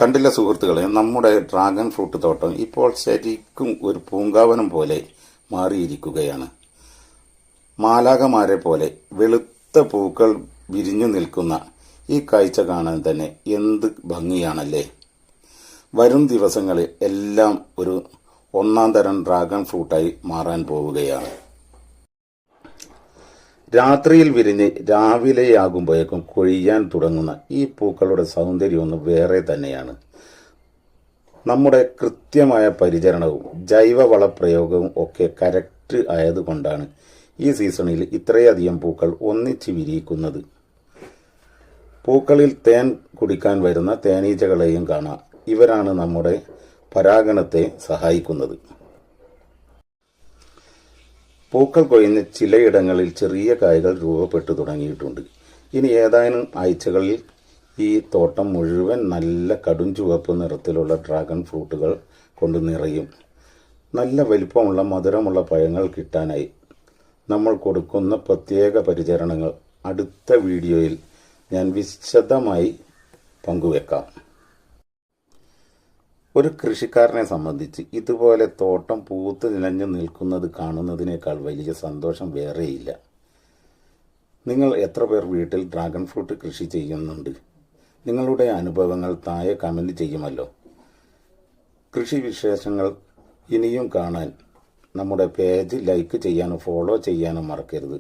കണ്ടില്ല സുഹൃത്തുക്കളെ, നമ്മുടെ ഡ്രാഗൺ ഫ്രൂട്ട് തോട്ടം ഇപ്പോൾ ശരിക്കും ഒരു പൂങ്കാവനം പോലെ മാറിയിരിക്കുകയാണ്. മാലാഖമാരെ പോലെ വെളുത്ത പൂക്കൾ വിരിഞ്ഞു നിൽക്കുന്ന ഈ കാഴ്ച കാണാൻ തന്നെ എന്ത് ഭംഗിയാണല്ലേ. വരും ദിവസങ്ങളിൽ എല്ലാം ഒരു ഒന്നാം തരം ഡ്രാഗൺ ഫ്രൂട്ടായി മാറാൻ പോവുകയാണ്. രാത്രിയിൽ വിരിഞ്ഞ് രാവിലെയാകുമ്പോഴേക്കും കൊഴിയാൻ തുടങ്ങുന്ന ഈ പൂക്കളുടെ സൗന്ദര്യം ഒന്ന് വേറെ തന്നെയാണ്. നമ്മുടെ കൃത്യമായ പരിചരണവും ജൈവവളപ്രയോഗവും ഒക്കെ കറക്റ്റ് ആയതുകൊണ്ടാണ് ഈ സീസണിൽ ഇത്രയധികം പൂക്കൾ ഒന്നിച്ച് വിരിയിക്കുന്നത്. പൂക്കളിൽ തേൻ കുടിക്കാൻ വരുന്ന തേനീച്ചകളെയും കാണാം. ഇവരാണ് നമ്മുടെ പരാഗണത്തെ സഹായിക്കുന്നത്. പൂക്കൾ കൊഴിഞ്ഞ് ചിലയിടങ്ങളിൽ ചെറിയ കായ്കൾ രൂപപ്പെട്ടു തുടങ്ങിയിട്ടുണ്ട്. ഇനി ഏതാനും ആഴ്ചകളിൽ ഈ തോട്ടം മുഴുവൻ നല്ല കടും ചുവപ്പ് നിറത്തിലുള്ള ഡ്രാഗൺ ഫ്രൂട്ടുകൾ കൊണ്ട് നിറയും. നല്ല വലിപ്പമുള്ള മധുരമുള്ള പഴങ്ങൾ കിട്ടാനായി നമ്മൾ കൊടുക്കുന്ന പ്രത്യേക പരിചരണങ്ങൾ അടുത്ത വീഡിയോയിൽ ഞാൻ വിശദമായി പങ്കുവെക്കാം. ഒരു കൃഷിക്കാരനെ സംബന്ധിച്ച് ഇതുപോലെ തോട്ടം പൂത്ത് നിലഞ്ഞു നിൽക്കുന്നത് കാണുന്നതിനേക്കാൾ വലിയ സന്തോഷം വേറെയില്ല. നിങ്ങൾ എത്ര പേർ വീട്ടിൽ ഡ്രാഗൺ ഫ്രൂട്ട് കൃഷി ചെയ്യുന്നുണ്ട്? നിങ്ങളുടെ അനുഭവങ്ങൾ താഴെ കമൻറ്റ് ചെയ്യുമല്ലോ. കൃഷി വിശേഷങ്ങൾ ഇനിയും കാണാൻ നമ്മുടെ പേജ് ലൈക്ക് ചെയ്യാനും ഫോളോ ചെയ്യാനും മറക്കരുത്.